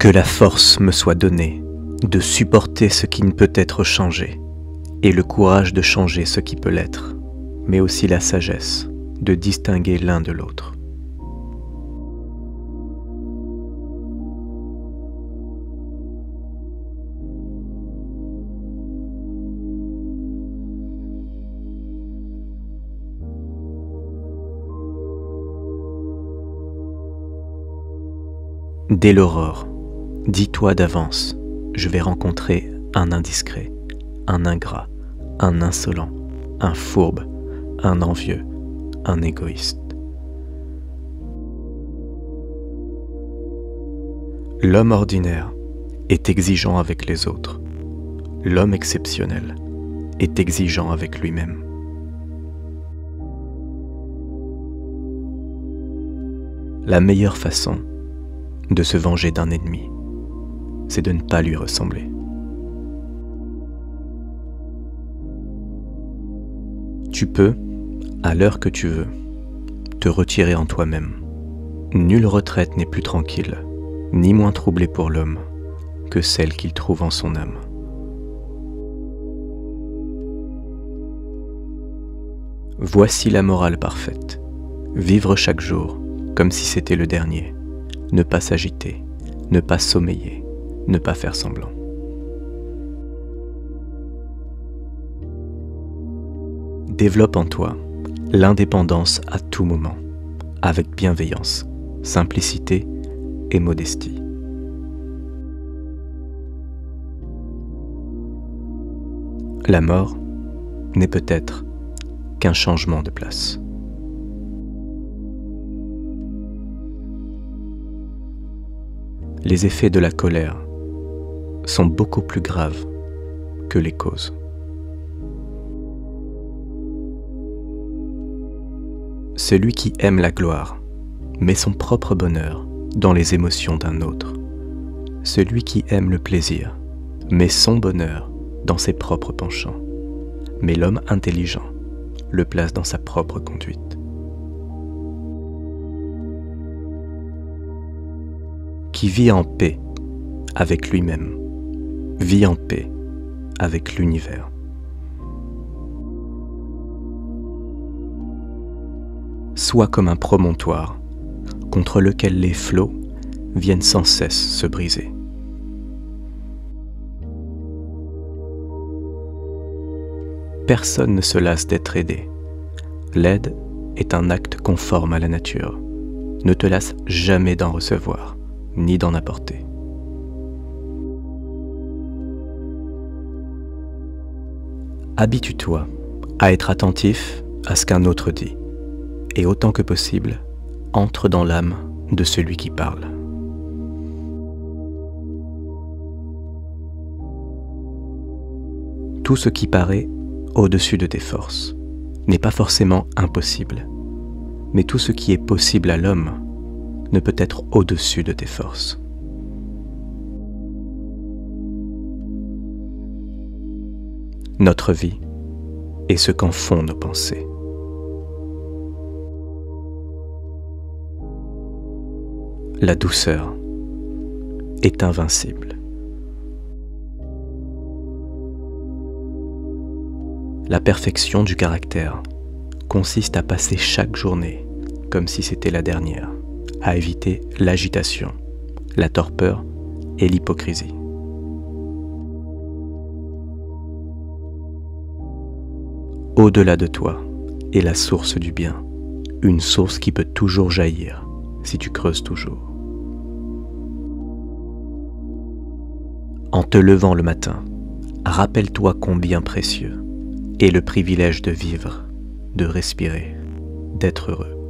Que la force me soit donnée de supporter ce qui ne peut être changé, et le courage de changer ce qui peut l'être, mais aussi la sagesse de distinguer l'un de l'autre. Dès l'aurore, dis-toi d'avance, je vais rencontrer un indiscret, un ingrat, un insolent, un fourbe, un envieux, un égoïste. L'homme ordinaire est exigeant avec les autres. L'homme exceptionnel est exigeant avec lui-même. La meilleure façon de se venger d'un ennemi, c'est de ne pas lui ressembler. Tu peux, à l'heure que tu veux, te retirer en toi-même. Nulle retraite n'est plus tranquille, ni moins troublée pour l'homme que celle qu'il trouve en son âme. Voici la morale parfaite. Vivre chaque jour comme si c'était le dernier. Ne pas s'agiter, ne pas sommeiller, ne pas faire semblant. Développe en toi l'indépendance à tout moment, avec bienveillance, simplicité et modestie. La mort n'est peut-être qu'un changement de place. Les effets de la colère sont beaucoup plus graves que les causes. Celui qui aime la gloire met son propre bonheur dans les émotions d'un autre. Celui qui aime le plaisir met son bonheur dans ses propres penchants. Mais l'homme intelligent le place dans sa propre conduite. Qui vit en paix avec lui-même, vit en paix avec l'univers. Sois comme un promontoire contre lequel les flots viennent sans cesse se briser. Personne ne se lasse d'être aidé. L'aide est un acte conforme à la nature. Ne te lasse jamais d'en recevoir, ni d'en apporter. Habitue-toi à être attentif à ce qu'un autre dit, et autant que possible, entre dans l'âme de celui qui parle. Tout ce qui paraît au-dessus de tes forces n'est pas forcément impossible, mais tout ce qui est possible à l'homme ne peut être au-dessus de tes forces. Notre vie est ce qu'en font nos pensées. La douceur est invincible. La perfection du caractère consiste à passer chaque journée comme si c'était la dernière, à éviter l'agitation, la torpeur et l'hypocrisie. Au-delà de toi est la source du bien, une source qui peut toujours jaillir si tu creuses toujours. En te levant le matin, rappelle-toi combien précieux est le privilège de vivre, de respirer, d'être heureux.